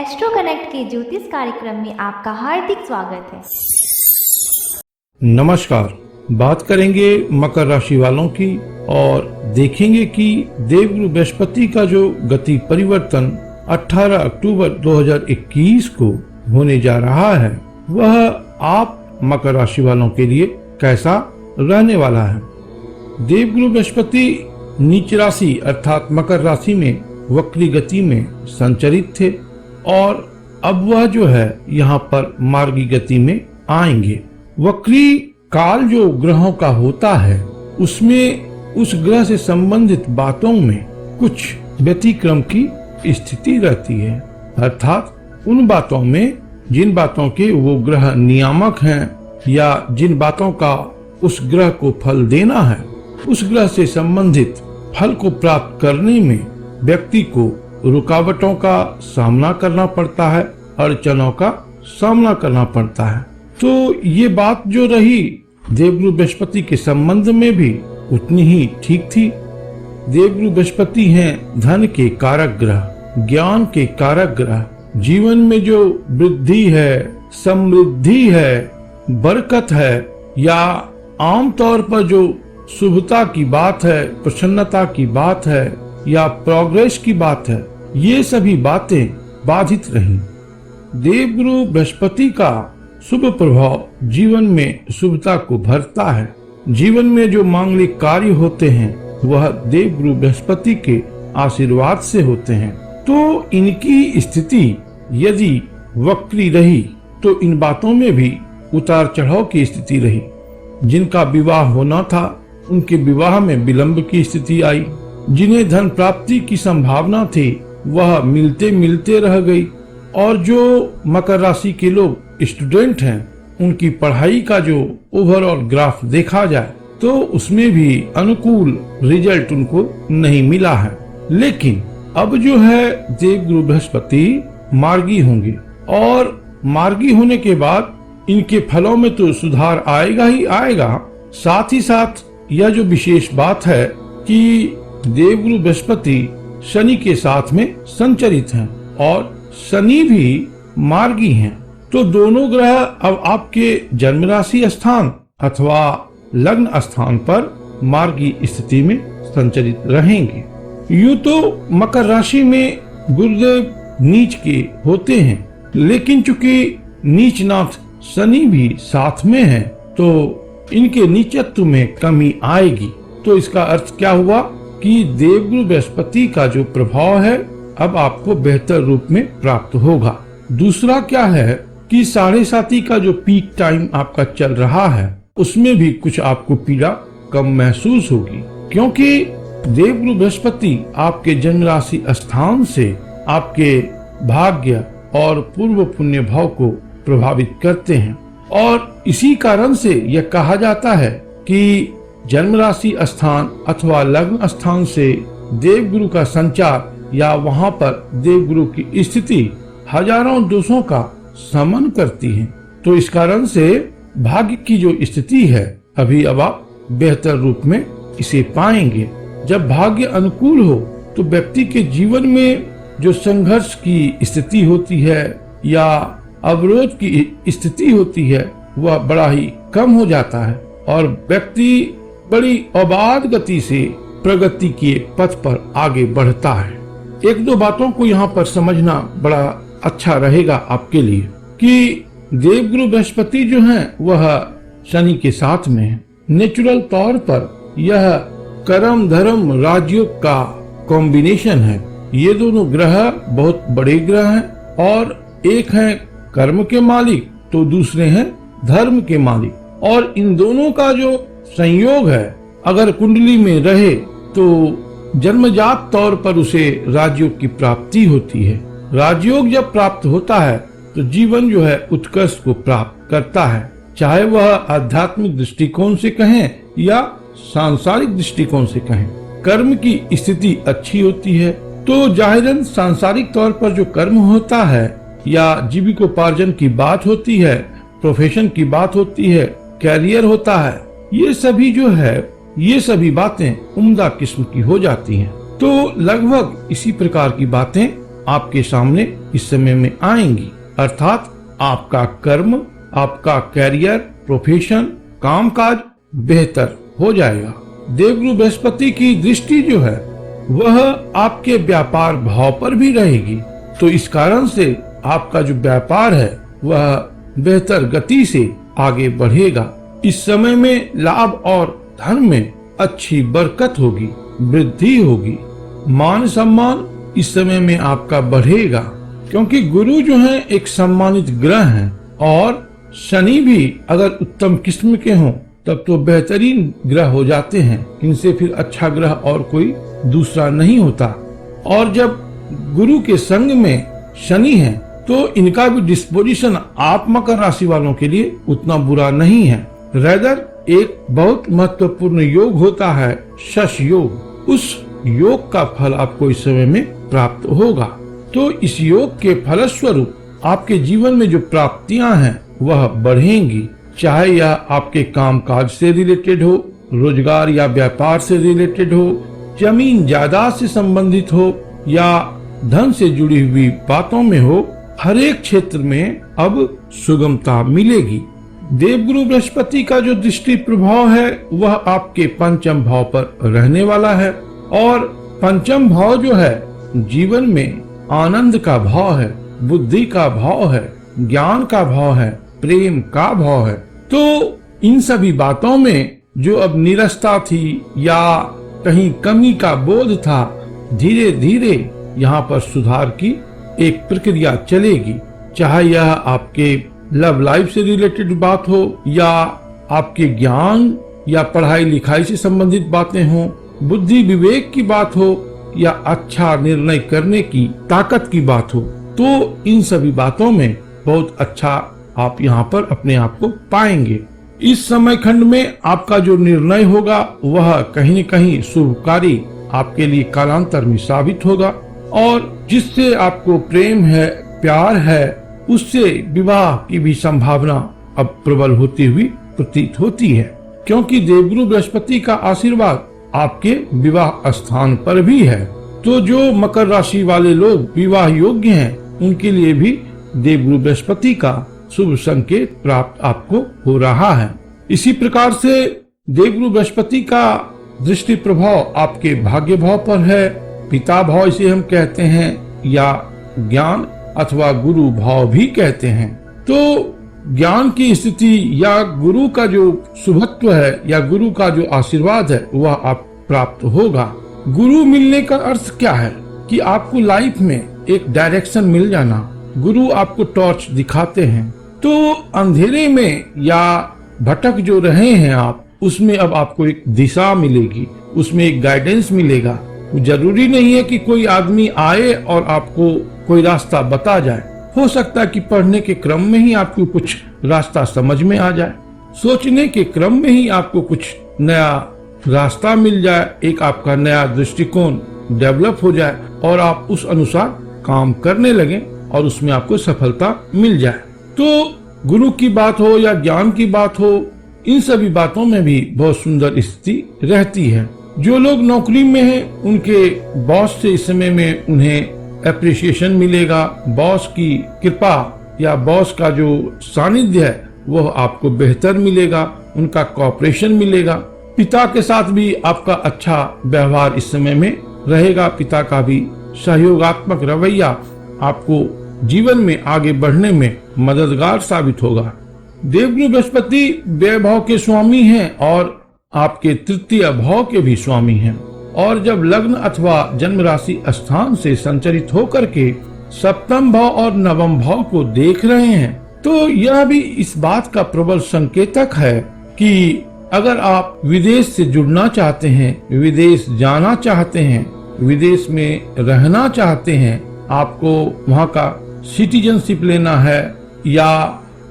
Astro connect के ज्योतिष कार्यक्रम में आपका हार्दिक स्वागत है। नमस्कार। बात करेंगे मकर राशि वालों की और देखेंगे कि देवगुरु बृहस्पति का जो गति परिवर्तन 18 अक्टूबर 2021 को होने जा रहा है वह आप मकर राशि वालों के लिए कैसा रहने वाला है। देवगुरु बृहस्पति नीच राशि अर्थात मकर राशि में वक्री गति में संचरित थे और अब वह जो है यहाँ पर मार्गी गति में आएंगे। वक्री काल जो ग्रहों का होता है उसमें उस ग्रह से संबंधित बातों में कुछ व्यतिक्रम की स्थिति रहती है, अर्थात उन बातों में जिन बातों के वो ग्रह नियामक हैं या जिन बातों का उस ग्रह को फल देना है उस ग्रह से संबंधित फल को प्राप्त करने में व्यक्ति को रुकावटों का सामना करना पड़ता है, अड़चनों का सामना करना पड़ता है। तो ये बात जो रही देवगुरु बृहस्पति के संबंध में भी उतनी ही ठीक थी। देवगुरु बृहस्पति हैं धन के कारक ग्रह, ज्ञान के कारक ग्रह, जीवन में जो वृद्धि है, समृद्धि है, बरकत है या आम तौर पर जो शुभता की बात है, प्रसन्नता की बात है या प्रोग्रेस की बात है, ये सभी बातें बाधित रहीं। देवगुरु बृहस्पति का शुभ प्रभाव जीवन में शुभता को भरता है। जीवन में जो मांगलिक कार्य होते हैं वह देवगुरु बृहस्पति के आशीर्वाद से होते हैं। तो इनकी स्थिति यदि वक्री रही तो इन बातों में भी उतार चढ़ाव की स्थिति रही। जिनका विवाह होना था उनके विवाह में विलंब की स्थिति आई। जिन्हें धन प्राप्ति की संभावना थी वह मिलते मिलते रह गई। और जो मकर राशि के लोग स्टूडेंट हैं उनकी पढ़ाई का जो ओवरऑल ग्राफ देखा जाए तो उसमें भी अनुकूल रिजल्ट उनको नहीं मिला है। लेकिन अब जो है देवगुरु बृहस्पति मार्गी होंगे और मार्गी होने के बाद इनके फलों में तो सुधार आएगा ही आएगा। साथ ही साथ यह जो विशेष बात है कि देवगुरु बृहस्पति शनि के साथ में संचरित हैं और शनि भी मार्गी हैं। तो दोनों ग्रह अब आपके जन्म राशि स्थान अथवा लग्न स्थान पर मार्गी स्थिति में संचरित रहेंगे। यूं तो मकर राशि में गुरुदेव नीच के होते हैं, लेकिन चूंकि नीचनाथ शनि भी साथ में है तो इनके नीचत्व में कमी आएगी। तो इसका अर्थ क्या हुआ कि देवगुरु बृहस्पति का जो प्रभाव है अब आपको बेहतर रूप में प्राप्त होगा। दूसरा क्या है कि 7.5 का जो पीक टाइम आपका चल रहा है उसमें भी कुछ आपको पीड़ा कम महसूस होगी, क्योंकि देवगुरु बृहस्पति आपके जन्म राशि स्थान से आपके भाग्य और पूर्व पुण्य भाव को प्रभावित करते हैं। और इसी कारण से यह कहा जाता है कि जन्म राशि स्थान अथवा लग्न स्थान से देवगुरु का संचार या वहां पर देवगुरु की स्थिति हजारों दोषों का शमन करती है। तो इस कारण से भाग्य की जो स्थिति है अभी अब आप बेहतर रूप में इसे पाएंगे। जब भाग्य अनुकूल हो तो व्यक्ति के जीवन में जो संघर्ष की स्थिति होती है या अवरोध की स्थिति होती है वह बड़ा ही कम हो जाता है और व्यक्ति बड़ी अबाध गति से प्रगति के पथ पर आगे बढ़ता है। एक दो बातों को यहाँ पर समझना बड़ा अच्छा रहेगा आपके लिए कि देवगुरु बृहस्पति जो हैं वह शनि के साथ में है। नेचुरल तौर पर यह कर्म धर्म राजयोग का कॉम्बिनेशन है। ये दोनों ग्रह बहुत बड़े ग्रह हैं और एक है कर्म के मालिक तो दूसरे हैं धर्म के मालिक। और इन दोनों का जो संयोग है अगर कुंडली में रहे तो जन्मजात तौर पर उसे राजयोग की प्राप्ति होती है। राजयोग जब प्राप्त होता है तो जीवन जो है उत्कर्ष को प्राप्त करता है, चाहे वह आध्यात्मिक दृष्टिकोण से कहें या सांसारिक दृष्टिकोण से कहें। कर्म की स्थिति अच्छी होती है तो जाहिरन सांसारिक तौर पर जो कर्म होता है या जीविकोपार्जन की बात होती है, प्रोफेशन की बात होती है, कैरियर होता है, ये सभी जो है ये सभी बातें उम्दा किस्म की हो जाती हैं। तो लगभग इसी प्रकार की बातें आपके सामने इस समय में आएंगी, अर्थात आपका कर्म, आपका कैरियर, प्रोफेशन, कामकाज बेहतर हो जाएगा। देवगुरु बृहस्पति की दृष्टि जो है वह आपके व्यापार भाव पर भी रहेगी, तो इस कारण से आपका जो व्यापार है वह बेहतर गति से आगे बढ़ेगा। इस समय में लाभ और धन में अच्छी बरकत होगी, वृद्धि होगी। मान सम्मान इस समय में आपका बढ़ेगा, क्योंकि गुरु जो है एक सम्मानित ग्रह है, और शनि भी अगर उत्तम किस्म के हों तब तो बेहतरीन ग्रह हो जाते हैं। इनसे फिर अच्छा ग्रह और कोई दूसरा नहीं होता। और जब गुरु के संग में शनि है तो इनका भी डिस्पोजिशन आप मकर राशि वालों के लिए उतना बुरा नहीं है। रेदर एक बहुत महत्वपूर्ण योग होता है शश योग, उस योग का फल आपको इस समय में प्राप्त होगा। तो इस योग के फलस्वरूप आपके जीवन में जो प्राप्तियां हैं वह बढ़ेंगी, चाहे यह आपके कामकाज से रिलेटेड हो, रोजगार या व्यापार से रिलेटेड हो, जमीन जायदाद से संबंधित हो या धन से जुड़ी हुई बातों में हो। हर एक क्षेत्र में अब सुगमता मिलेगी। देवगुरु बृहस्पति का जो दृष्टि प्रभाव है वह आपके पंचम भाव पर रहने वाला है, और पंचम भाव जो है जीवन में आनंद का भाव है, बुद्धि का भाव है, ज्ञान का भाव है, प्रेम का भाव है। तो इन सभी बातों में जो अब निरस्ता थी या कहीं कमी का बोध था, धीरे धीरे यहाँ पर सुधार की एक प्रक्रिया चलेगी। चाहे यह आपके लव लाइफ से रिलेटेड बात हो या आपके ज्ञान या पढ़ाई लिखाई से संबंधित बातें हो, बुद्धि विवेक की बात हो या अच्छा निर्णय करने की ताकत की बात हो, तो इन सभी बातों में बहुत अच्छा आप यहाँ पर अपने आप को पाएंगे। इस समय खंड में आपका जो निर्णय होगा वह कहीं न कहीं शुभकारी आपके लिए कालांतर में साबित होगा, और जिससे आपको प्रेम है, प्यार है, उससे विवाह की भी संभावना अब प्रबल होती हुई प्रतीत होती है, क्योंकि देवगुरु बृहस्पति का आशीर्वाद आपके विवाह स्थान पर भी है। तो जो मकर राशि वाले लोग विवाह योग्य हैं उनके लिए भी देवगुरु बृहस्पति का शुभ संकेत प्राप्त आपको हो रहा है। इसी प्रकार से देवगुरु बृहस्पति का दृष्टि प्रभाव आपके भाग्य भाव पर है, पिता भाव इसे हम कहते हैं या ज्ञान अथवा गुरु भाव भी कहते हैं। तो ज्ञान की स्थिति या गुरु का जो शुभत्व है या गुरु का जो आशीर्वाद है वह आप प्राप्त होगा। गुरु मिलने का अर्थ क्या है कि आपको लाइफ में एक डायरेक्शन मिल जाना। गुरु आपको टॉर्च दिखाते हैं, तो अंधेरे में या भटक जो रहे हैं आप, उसमें अब आपको एक दिशा मिलेगी, उसमें एक गाइडेंस मिलेगा। जरूरी नहीं है कि कोई आदमी आए और आपको कोई रास्ता बता जाए। हो सकता है कि पढ़ने के क्रम में ही आपको कुछ रास्ता समझ में आ जाए, सोचने के क्रम में ही आपको कुछ नया रास्ता मिल जाए, एक आपका नया दृष्टिकोण डेवलप हो जाए और आप उस अनुसार काम करने लगे और उसमें आपको सफलता मिल जाए। तो गुरु की बात हो या ज्ञान की बात हो, इन सभी बातों में भी बहुत सुंदर स्थिति रहती है। जो लोग नौकरी में हैं उनके बॉस से इस समय में उन्हें एप्रिसिएशन मिलेगा, बॉस की कृपा या बॉस का जो सानिध्य है वह आपको बेहतर मिलेगा, उनका कोऑपरेशन मिलेगा। पिता के साथ भी आपका अच्छा व्यवहार इस समय में रहेगा, पिता का भी सहयोगात्मक रवैया आपको जीवन में आगे बढ़ने में मददगार साबित होगा। देवगुरु बृहस्पति व्यय भाव के स्वामी हैं और आपके तृतीय भाव के भी स्वामी हैं, और जब लग्न अथवा जन्म राशि स्थान से संचरित होकर के सप्तम भाव और नवम भाव को देख रहे हैं, तो यह भी इस बात का प्रबल संकेतक है कि अगर आप विदेश से जुड़ना चाहते हैं, विदेश जाना चाहते हैं, विदेश में रहना चाहते हैं, आपको वहाँ का सिटीजनशिप लेना है या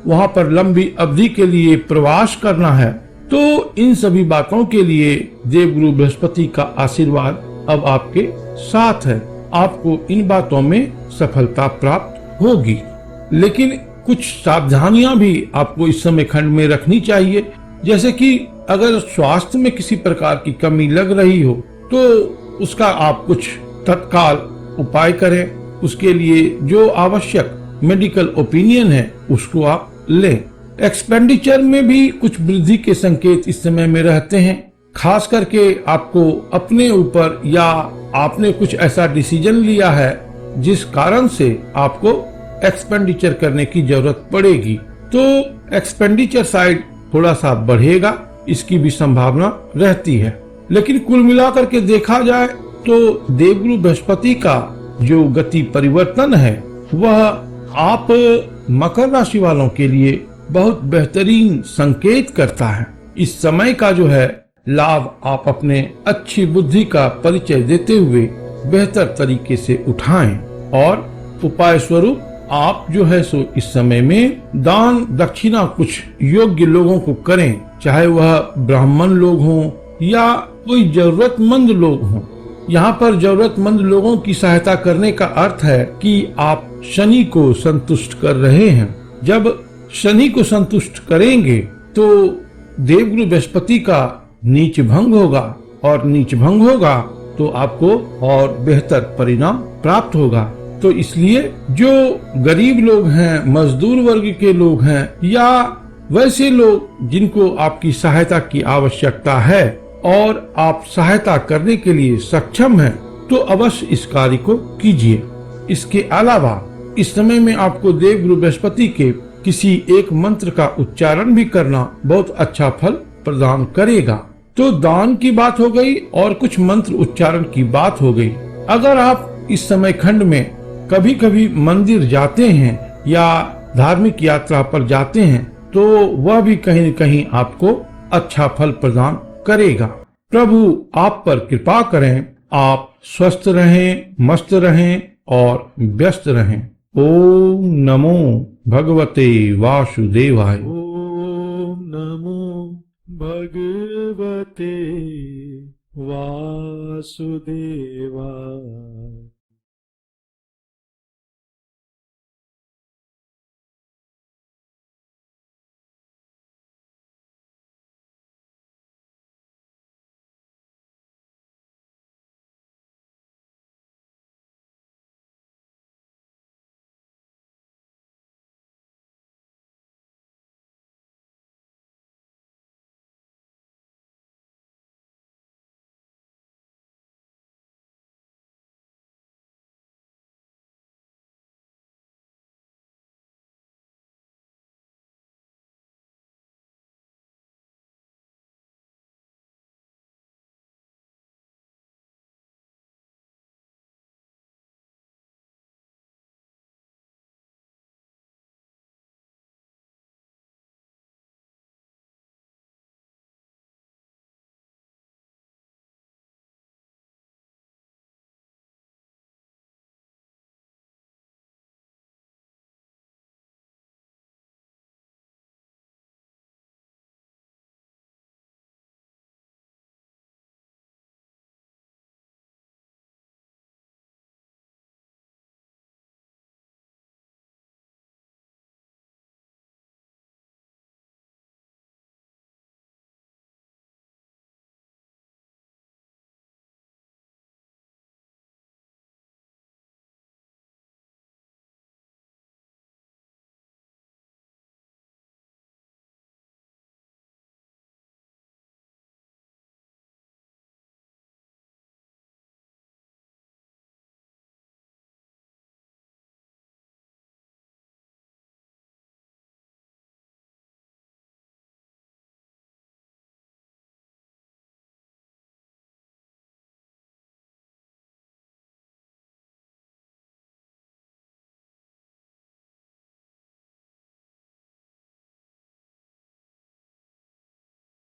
वहाँ पर लंबी अवधि के लिए प्रवास करना है, तो इन सभी बातों के लिए देवगुरु बृहस्पति का आशीर्वाद अब आपके साथ है। आपको इन बातों में सफलता प्राप्त होगी, लेकिन कुछ सावधानियां भी आपको इस समय खंड में रखनी चाहिए। जैसे कि अगर स्वास्थ्य में किसी प्रकार की कमी लग रही हो तो उसका आप कुछ तत्काल उपाय करें। उसके लिए जो आवश्यक मेडिकल ओपिनियन है उसको आप लें। एक्सपेंडिचर में भी कुछ वृद्धि के संकेत इस समय में रहते हैं। खास करके आपको अपने ऊपर या आपने कुछ ऐसा डिसीजन लिया है जिस कारण से आपको एक्सपेंडिचर करने की जरूरत पड़ेगी, तो एक्सपेंडिचर साइड थोड़ा सा बढ़ेगा, इसकी भी संभावना रहती है। लेकिन कुल मिलाकर के देखा जाए तो देवगुरु बृहस्पति का जो गति परिवर्तन है वह आप मकर राशि वालों के लिए बहुत बेहतरीन संकेत करता है। इस समय का जो है लाभ आप अपने अच्छी बुद्धि का परिचय देते हुए बेहतर तरीके से उठाएं और उपाय स्वरूप आप जो है सो इस समय में दान दक्षिणा कुछ योग्य लोगों को करें, चाहे वह ब्राह्मण लोग हों या कोई जरूरतमंद लोग हों। यहाँ पर जरूरतमंद लोगों की सहायता करने का अर्थ है कि आप शनि को संतुष्ट कर रहे हैं। जब शनि को संतुष्ट करेंगे तो देवगुरु बृहस्पति का नीच भंग होगा और नीच भंग होगा तो आपको और बेहतर परिणाम प्राप्त होगा। तो इसलिए जो गरीब लोग हैं, मजदूर वर्ग के लोग हैं या वैसे लोग जिनको आपकी सहायता की आवश्यकता है और आप सहायता करने के लिए सक्षम हैं, तो अवश्य इस कार्य को कीजिए। इसके अलावा इस समय में आपको देवगुरु बृहस्पति के किसी एक मंत्र का उच्चारण भी करना बहुत अच्छा फल प्रदान करेगा। तो दान की बात हो गई और कुछ मंत्र उच्चारण की बात हो गई। अगर आप इस समय खंड में कभी कभी मंदिर जाते हैं या धार्मिक यात्रा पर जाते हैं तो वह भी कहीं न कहीं आपको अच्छा फल प्रदान करेगा। प्रभु आप पर कृपा करें, आप स्वस्थ रहें, मस्त रहें और व्यस्त रहें। ओम नमो भगवते वासुदेवाय। ओम नमो भगवते वासुदेवाय।